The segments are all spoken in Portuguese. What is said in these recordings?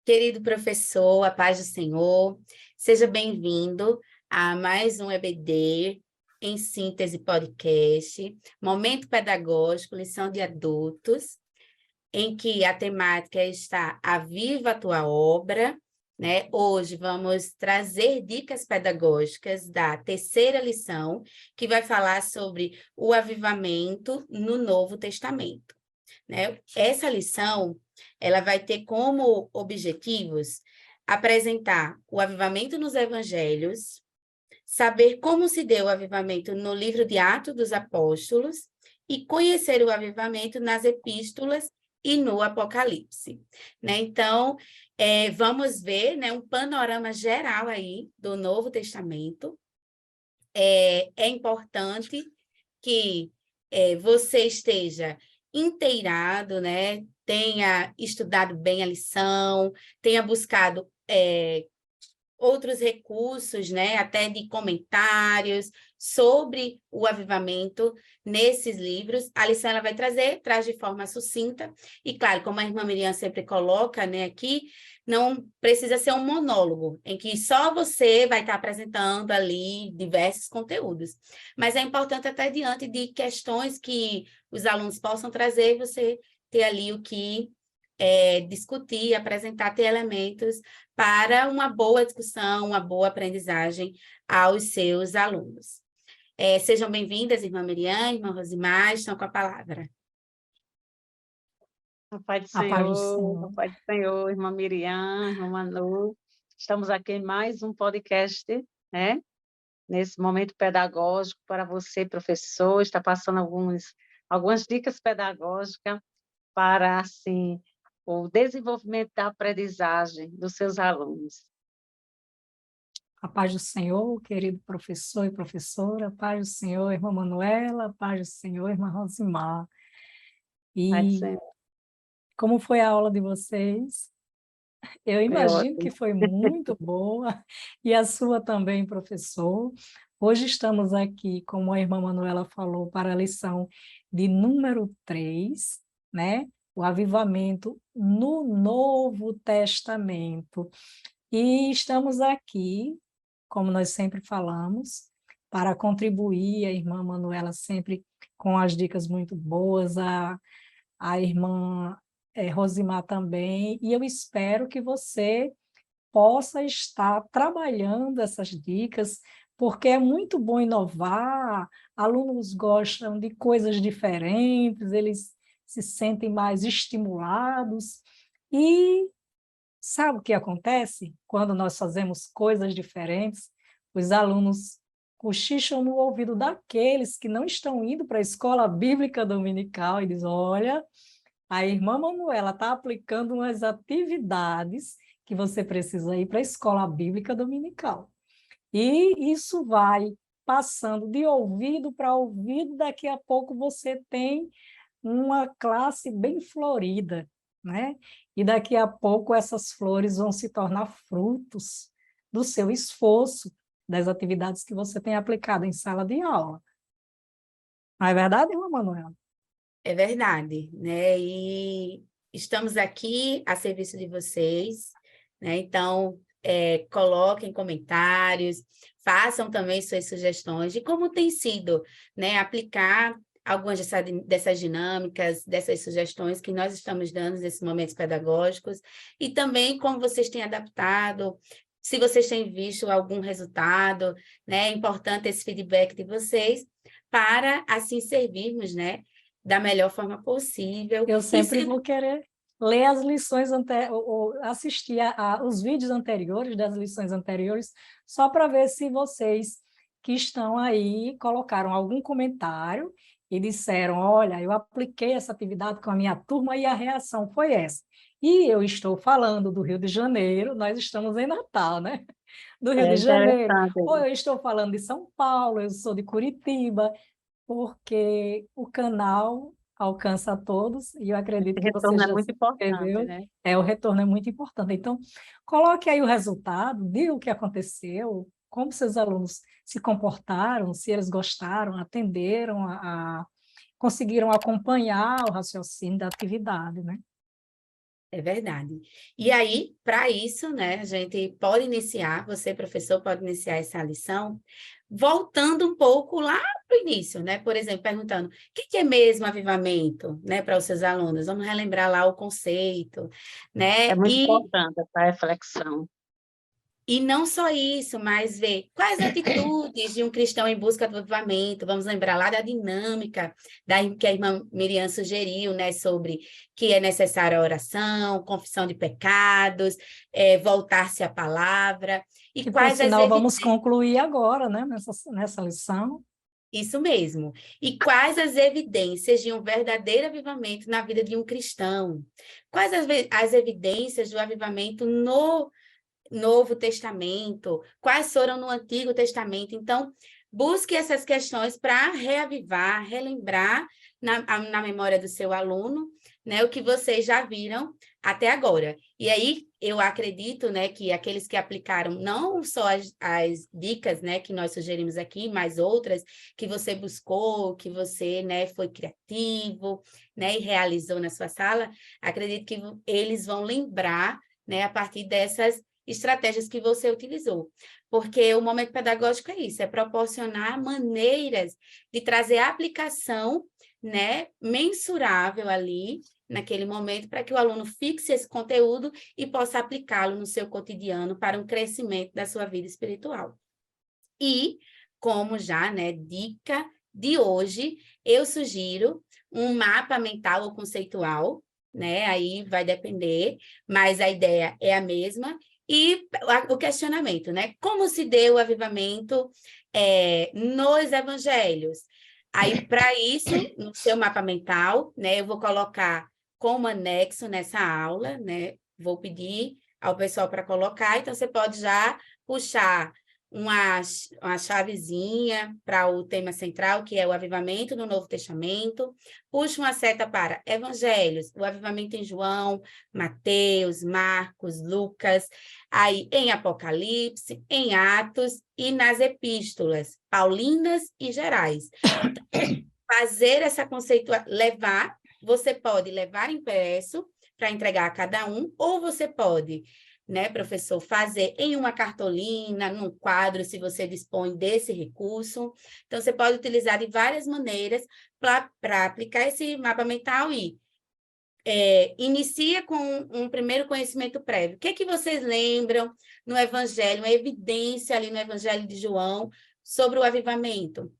Querido professor, a paz do Senhor, seja bem-vindo a mais um EBD em síntese podcast, momento pedagógico, lição de adultos, em que a temática está a viva a tua obra, né? Hoje vamos trazer dicas pedagógicas da terceira lição, que vai falar sobre o avivamento no Novo Testamento, né? Essa lição, ela vai ter como objetivos apresentar o avivamento nos evangelhos, saber como se deu o avivamento no livro de Atos dos Apóstolos e conhecer o avivamento nas epístolas e no Apocalipse, né? Então, vamos ver, né, um panorama geral aí do Novo Testamento. É importante que você esteja inteirado, né? Tenha estudado bem a lição, tenha buscado outros recursos, né? Até de comentários sobre o avivamento nesses livros. A lição ela vai traz de forma sucinta e, claro, como a irmã Miriam sempre coloca, né, aqui, não precisa ser um monólogo, em que só você vai estar apresentando ali diversos conteúdos. Mas é importante até diante de questões que os alunos possam trazer, você ter ali o que discutir, apresentar, ter elementos para uma boa discussão, uma boa aprendizagem aos seus alunos. Sejam bem-vindas, irmã Miriam, irmã Rosimar, estão com a palavra. A paz do A paz do Senhor, Senhor. a paz do Senhor, irmã Miriam, irmã Manu. Estamos aqui em mais um podcast, né? Nesse momento pedagógico para você, professor, está passando algumas dicas pedagógicas para, assim, o desenvolvimento da aprendizagem dos seus alunos. A paz do Senhor, querido professor e professora, a paz do Senhor, irmã Manuela, a paz do Senhor, irmã Rosimar. Paz do E Senhor. como foi a aula de vocês? Eu Foi imagino que ótimo. foi muito boa, e a sua também, professor. Hoje estamos aqui, como a irmã Manuela falou, para a lição de número 3, né? O avivamento no Novo Testamento. E estamos aqui, como nós sempre falamos, para contribuir, a irmã Manuela sempre com as dicas muito boas, a irmã Rosimar também, e eu espero que você possa estar trabalhando essas dicas, porque é muito bom inovar, alunos gostam de coisas diferentes, eles se sentem mais estimulados, e sabe o que acontece quando nós fazemos coisas diferentes? Os alunos cochicham no ouvido daqueles que não estão indo para a escola bíblica dominical e dizem, olha, a irmã Manuela está aplicando umas atividades que você precisa ir para a escola bíblica dominical. E isso vai passando de ouvido para ouvido, daqui a pouco você tem uma classe bem florida, né? E daqui a pouco essas flores vão se tornar frutos do seu esforço, das atividades que você tem aplicado em sala de aula. Não é verdade, irmã Manuela? É verdade, né? E estamos aqui a serviço de vocês, né? Então, coloquem comentários, façam também suas sugestões de como tem sido, né? Aplicar algumas dessas dinâmicas, dessas sugestões que nós estamos dando nesses momentos pedagógicos, e também como vocês têm adaptado, se vocês têm visto algum resultado, né? É importante esse feedback de vocês para assim servirmos, né, da melhor forma possível. Eu sempre vou querer ler as lições, ou assistir os vídeos anteriores, das lições anteriores, só para ver se vocês que estão aí colocaram algum comentário e disseram, olha, eu apliquei essa atividade com a minha turma e a reação foi essa. E eu estou falando do Rio de Janeiro, nós estamos em Natal, né? Do Rio É de Janeiro. interessante. Ou eu estou falando de São Paulo, eu sou de Curitiba, porque o canal alcança a todos, e eu acredito Esse que você retorno é já se muito importante, inscreveu, né? o retorno é muito importante. Então, coloque aí o resultado, diga o que aconteceu, como seus alunos se comportaram, se eles gostaram, atenderam, conseguiram acompanhar o raciocínio da atividade, né? É verdade. E aí, para isso, né, a gente pode iniciar, você, professor, pode iniciar essa lição voltando um pouco lá para o início, né? Por exemplo, perguntando o que é mesmo avivamento, né, para os seus alunos? Vamos relembrar lá o conceito, É né? muito importante essa reflexão. E não só isso, mas ver quais atitudes de um cristão em busca do avivamento. Vamos lembrar lá da dinâmica que a irmã Miriam sugeriu, né, sobre que é necessária a oração, confissão de pecados, voltar-se à palavra, e Que, por quais as sinal, vamos evidências. concluir agora, né, nessa lição. Isso mesmo. E quais as evidências de um verdadeiro avivamento na vida de um cristão? Quais as evidências do avivamento no Novo Testamento, quais foram no Antigo Testamento. Então, busque essas questões para reavivar, relembrar na memória do seu aluno, né, o que vocês já viram até agora. E aí, eu acredito, né, que aqueles que aplicaram não só as dicas, né, que nós sugerimos aqui, mas outras que você buscou, que você, né, foi criativo, né, e realizou na sua sala, acredito que eles vão lembrar, né, a partir dessas estratégias que você utilizou. Porque o momento pedagógico é isso, é proporcionar maneiras de trazer a aplicação, né, mensurável ali, naquele momento, para que o aluno fixe esse conteúdo e possa aplicá-lo no seu cotidiano para um crescimento da sua vida espiritual. E, como já, né, dica de hoje, eu sugiro um mapa mental ou conceitual, né? Aí vai depender, mas a ideia é a mesma. E o questionamento, né? Como se deu o avivamento nos evangelhos? Aí, para isso, no seu mapa mental, né, eu vou colocar como anexo nessa aula, né? Vou pedir ao pessoal para colocar, então você pode já puxar uma chavezinha para o tema central, que é o avivamento no Novo Testamento. Puxa uma seta para Evangelhos, o avivamento em João, Mateus, Marcos, Lucas, aí em Apocalipse, em Atos e nas epístolas, paulinas e gerais. Fazer essa conceituação, você pode levar impresso para entregar a cada um, ou você pode, né, professor, fazer em uma cartolina, num quadro, se você dispõe desse recurso. Então, você pode utilizar de várias maneiras para aplicar esse mapa mental e inicia com um primeiro conhecimento prévio. O que é que vocês lembram no Evangelho, uma evidência ali no Evangelho de João sobre o avivamento?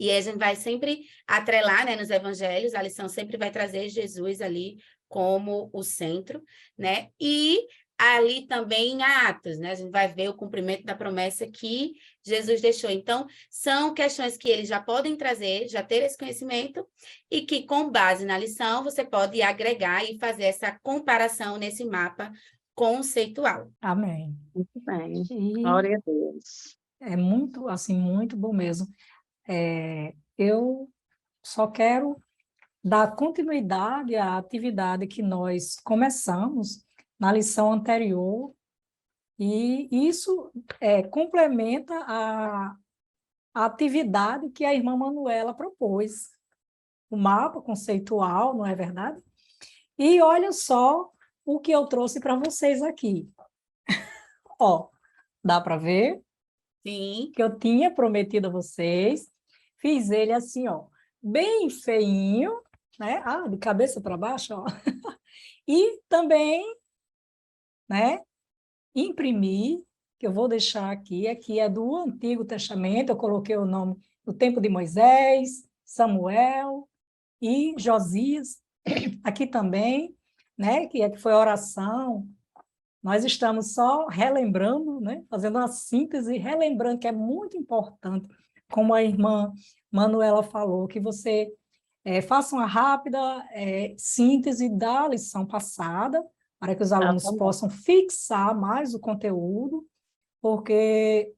E a gente vai sempre atrelar, né, nos evangelhos, a lição sempre vai trazer Jesus ali como o centro, né? E ali também em Atos, né? A gente vai ver o cumprimento da promessa que Jesus deixou. Então, são questões que eles já podem trazer, já ter esse conhecimento, e que, com base na lição, você pode agregar e fazer essa comparação nesse mapa conceitual. Amém. Muito bem. E Glória a Deus. é muito, assim, muito bom mesmo. Eu só quero dar continuidade à atividade que nós começamos na lição anterior, e isso complementa a atividade que a irmã Manuela propôs, o mapa conceitual, não é verdade? E olha só o que eu trouxe para vocês aqui. Ó, dá para ver Sim. que eu tinha prometido a vocês, fiz ele assim, ó, bem feinho, né? Ah, de cabeça para baixo, ó. E também, né, imprimi, que eu vou deixar aqui é do Antigo Testamento, eu coloquei o nome do tempo de Moisés, Samuel e Josias, aqui também, né, que foi oração. Nós estamos só relembrando, né, fazendo uma síntese, relembrando que é muito importante, como a irmã Manuela falou, que você faça uma rápida síntese da lição passada, para que os alunos possam fixar mais o conteúdo, porque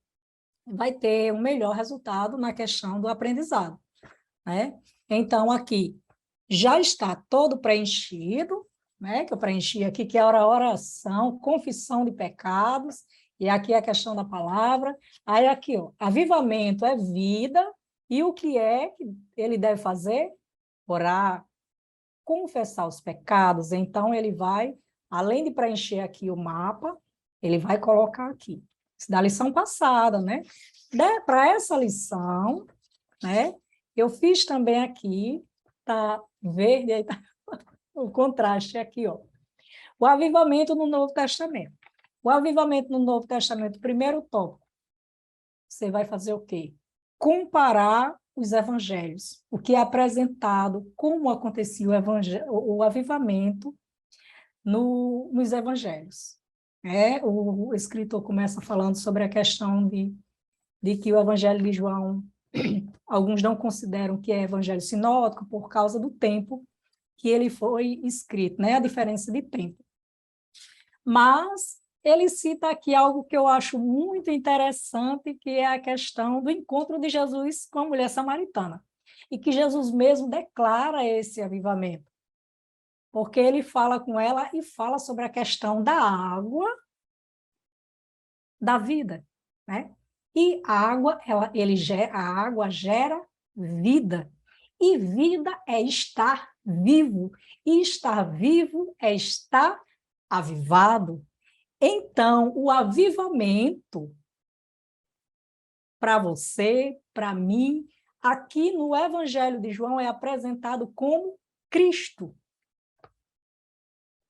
vai ter um melhor resultado na questão do aprendizado, né? Então, aqui já está todo preenchido, né? Que eu preenchi aqui, que é a oração, confissão de pecados, e aqui é a questão da palavra. Aí aqui, ó, avivamento é vida, e o que é que ele deve fazer? Orar, confessar os pecados. Então, ele vai além de preencher aqui o mapa, ele vai colocar aqui. Isso da lição passada, né? Para essa lição, né? Eu fiz também aqui, tá verde, aí tá o contraste aqui, ó. O avivamento no Novo Testamento. O avivamento no Novo Testamento, primeiro tópico. Você vai fazer o quê? Comparar os evangelhos. O que é apresentado, como acontecia o avivamento nos evangelhos. O escritor começa falando sobre a questão de que o evangelho de João, alguns não consideram que é evangelho sinótico por causa do tempo que ele foi escrito, né? A diferença de tempo. Mas ele cita aqui algo que eu acho muito interessante, que é a questão do encontro de Jesus com a mulher samaritana. E que Jesus mesmo declara esse avivamento. Porque ele fala com ela e fala sobre a questão da água da vida, né? E a água, a água gera vida. E vida é estar vivo. E estar vivo é estar avivado. Então, o avivamento, para você, para mim, aqui no Evangelho de João é apresentado como Cristo.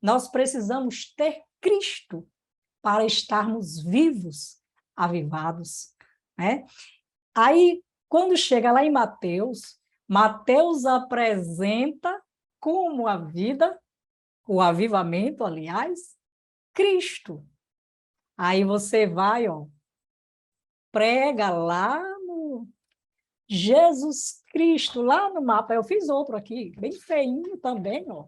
Nós precisamos ter Cristo para estarmos vivos, avivados, né? Aí, quando chega lá em Mateus, Mateus apresenta como a vida, o avivamento, aliás, Cristo. Aí você vai, ó, prega lá no Jesus Cristo, lá no mapa. Eu fiz outro aqui, bem feinho também, ó.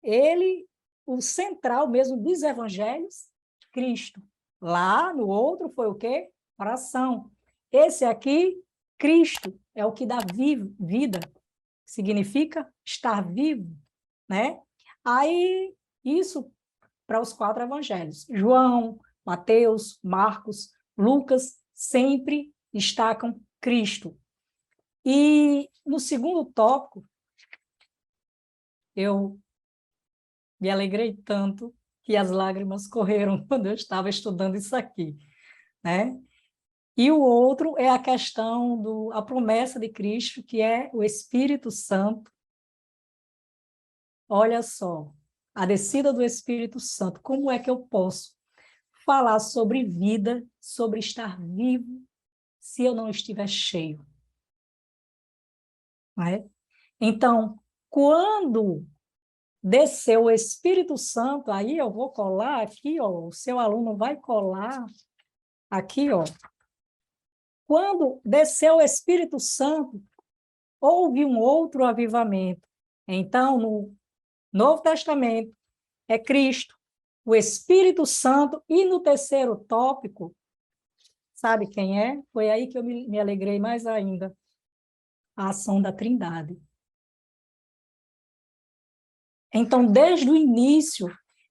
Ele, o central mesmo dos evangelhos, Cristo. Lá no outro foi o quê? Oração. Esse aqui, Cristo, é o que dá vida, significa estar vivo, né? Aí, isso para os 4 evangelhos. João, Mateus, Marcos, Lucas, sempre destacam Cristo. E no segundo tópico, eu me alegrei tanto que as lágrimas correram quando eu estava estudando isso aqui, né? E o outro é a questão a promessa de Cristo, que é o Espírito Santo. Olha só, a descida do Espírito Santo. Como é que eu posso falar sobre vida, sobre estar vivo, se eu não estiver cheio? Não é? Então, quando desceu o Espírito Santo, aí eu vou colar aqui, ó, o seu aluno vai colar aqui, ó. Quando desceu o Espírito Santo, houve um outro avivamento. Então, no Novo Testamento, é Cristo, o Espírito Santo, e no terceiro tópico, sabe quem é? Foi aí que eu me alegrei mais ainda, a ação da Trindade. Então, desde o início,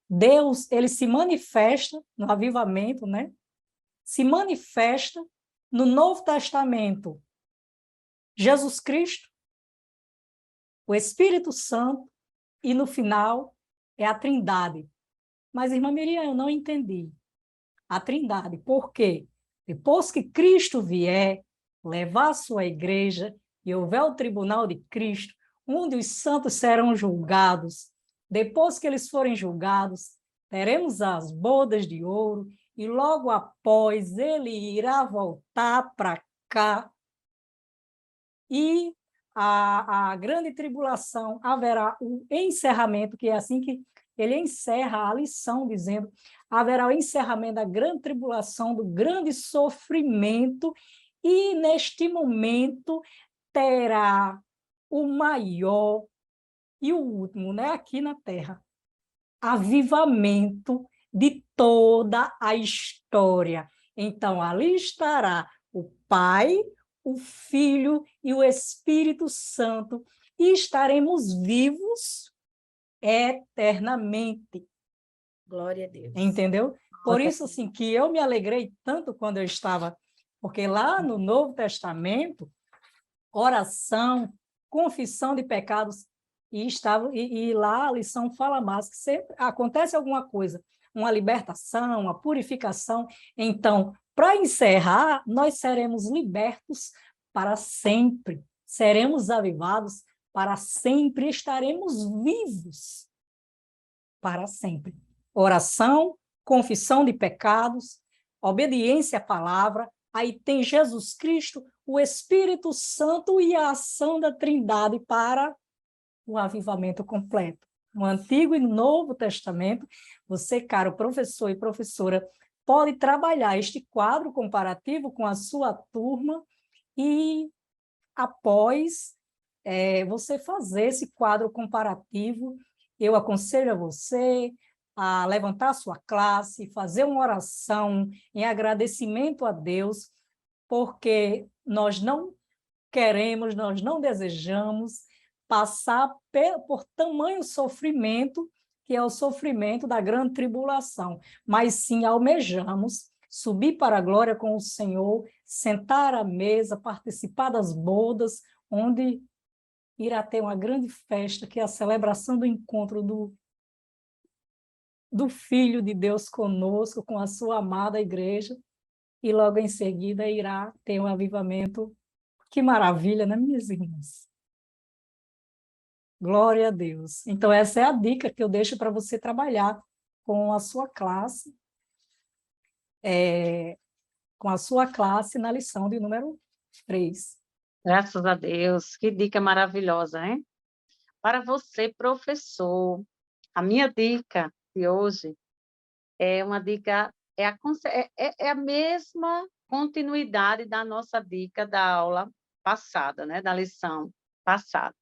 Deus, ele se manifesta no avivamento, né? Se manifesta no Novo Testamento, Jesus Cristo, o Espírito Santo, e no final é a Trindade. Mas, irmã Miriam, eu não entendi. A Trindade, por quê? Depois que Cristo vier levar a sua igreja e houver o tribunal de Cristo, onde os santos serão julgados, depois que eles forem julgados, teremos as bodas de ouro e logo após ele irá voltar para cá e a grande tribulação haverá o encerramento, que é assim que ele encerra a lição, dizendo: haverá o encerramento da grande tribulação, do grande sofrimento, e neste momento terá o maior e o último, né, aqui na Terra, avivamento de toda a história. Então, ali estará o Pai, o Filho e o Espírito Santo, e estaremos vivos eternamente. Glória a Deus. Entendeu? Por isso, assim, que eu me alegrei tanto quando eu estava, porque lá no Novo Testamento, oração, confissão de pecados, e lá a lição fala mais, que sempre acontece alguma coisa, uma libertação, uma purificação. Então, para encerrar, nós seremos libertos para sempre, seremos avivados para sempre, estaremos vivos para sempre. Oração, confissão de pecados, obediência à palavra, aí tem Jesus Cristo, o Espírito Santo e a ação da Trindade para o avivamento completo. No Antigo e no Novo Testamento, você, caro professor e professora, pode trabalhar este quadro comparativo com a sua turma e, após você fazer esse quadro comparativo, eu aconselho a você a levantar a sua classe, fazer uma oração em agradecimento a Deus, porque nós não queremos, nós não desejamos passar por tamanho sofrimento, que é o sofrimento da grande tribulação, mas sim almejamos subir para a glória com o Senhor, sentar à mesa, participar das bodas, onde irá ter uma grande festa, que é a celebração do encontro do Filho de Deus conosco, com a sua amada igreja, e logo em seguida irá ter um avivamento. Que maravilha, né, minhas irmãs? Glória a Deus. Então, essa é a dica que eu deixo para você trabalhar com a sua classe, na lição de número 3. Graças a Deus, que dica maravilhosa, hein? Para você, professor, a minha dica de hoje é uma dica, é a mesma continuidade da nossa dica da aula passada, né? Da lição passada.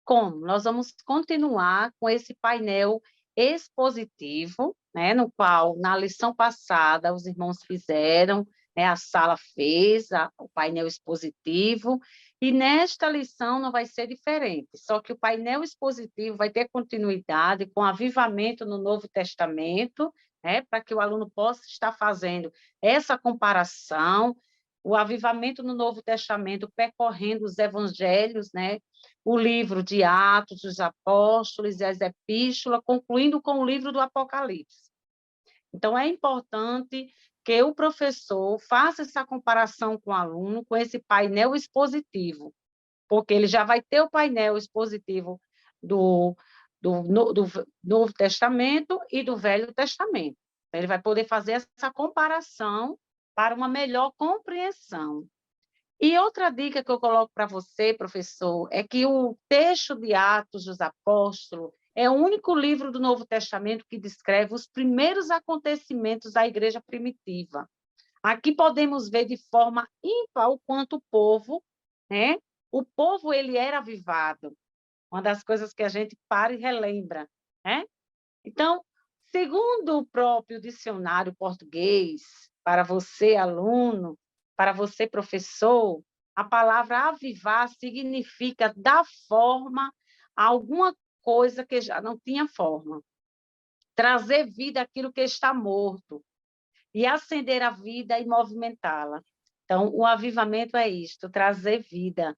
Como? Nós vamos continuar com esse painel expositivo, né, no qual, na lição passada, os irmãos fizeram, né, a sala fez o painel expositivo, e nesta lição não vai ser diferente, só que o painel expositivo vai ter continuidade com avivamento no Novo Testamento, né, para que o aluno possa estar fazendo essa comparação, o avivamento no Novo Testamento percorrendo os evangelhos, né, o livro de Atos dos Apóstolos e as epístolas, concluindo com o livro do Apocalipse. Então, é importante que o professor faça essa comparação com o aluno, com esse painel expositivo, porque ele já vai ter o painel expositivo do Novo Testamento e do Velho Testamento. Ele vai poder fazer essa comparação para uma melhor compreensão. E outra dica que eu coloco para você, professor, é que o texto de Atos dos Apóstolos é o único livro do Novo Testamento que descreve os primeiros acontecimentos da igreja primitiva. Aqui podemos ver de forma ímpar o quanto o povo, né? O povo, ele era avivado. Uma das coisas que a gente para e relembra, né? Então, segundo o próprio dicionário português, para você, aluno, para você, professor, a palavra avivar significa dar forma a alguma coisa que já não tinha forma, trazer vida àquilo que está morto e acender a vida e movimentá-la. Então, o avivamento é isto, trazer vida.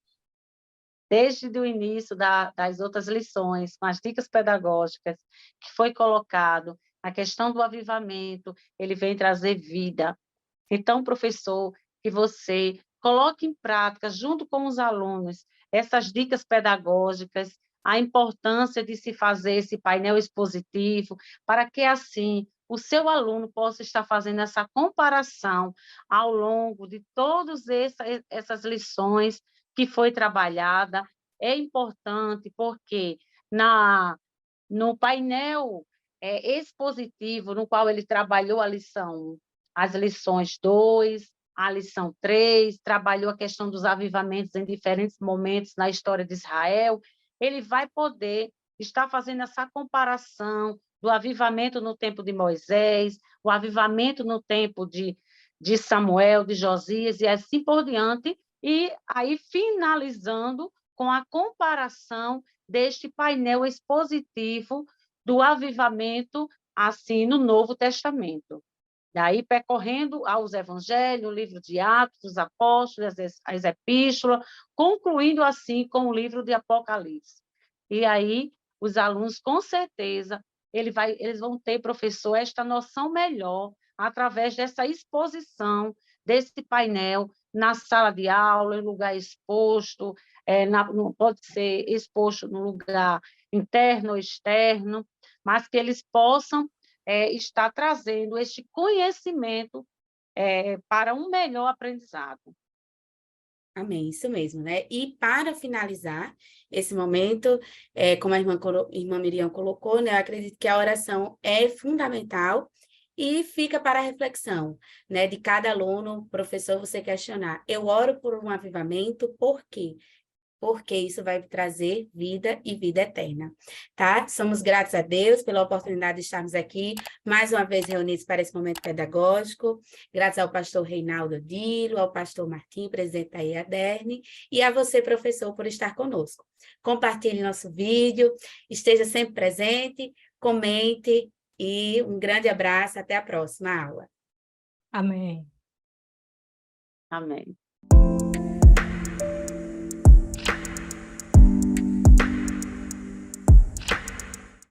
Desde o início das outras lições, com as dicas pedagógicas, que foi colocado, a questão do avivamento, ele vem trazer vida. Então, professor, que você coloque em prática, junto com os alunos, essas dicas pedagógicas, a importância de se fazer esse painel expositivo, para que, assim, o seu aluno possa estar fazendo essa comparação ao longo de todas essas lições que foi trabalhada. É importante porque no painel expositivo, no qual ele trabalhou a lição 1, as lições 2, a lição 3, trabalhou a questão dos avivamentos em diferentes momentos na história de Israel, ele vai poder estar fazendo essa comparação do avivamento no tempo de Moisés, o avivamento no tempo de Samuel, de Josias, e assim por diante, e aí finalizando com a comparação deste painel expositivo do avivamento, assim, no Novo Testamento. Daí, percorrendo aos evangelhos, o livro de Atos dos Apóstolos, as epístolas, concluindo, assim, com o livro de Apocalipse. E aí, os alunos, com certeza, eles vão ter, professor, esta noção melhor através dessa exposição, desse painel, na sala de aula, em lugar exposto, pode ser exposto no lugar interno ou externo, mas que eles possam estar trazendo este conhecimento para um melhor aprendizado. Amém, isso mesmo, né? E para finalizar esse momento, como a irmã Miriam colocou, né? Eu acredito que a oração é fundamental e fica para a reflexão, né? De cada aluno, professor, você questionar. Eu oro por um avivamento, por quê? Porque isso vai trazer vida e vida eterna, tá? Somos gratos a Deus pela oportunidade de estarmos aqui, mais uma vez reunidos para esse momento pedagógico, graças ao pastor Reinaldo Dilo, ao pastor Martim, presidente da IADERN, e a você, professor, por estar conosco. Compartilhe nosso vídeo, esteja sempre presente, comente, e um grande abraço, até a próxima aula. Amém. Amém.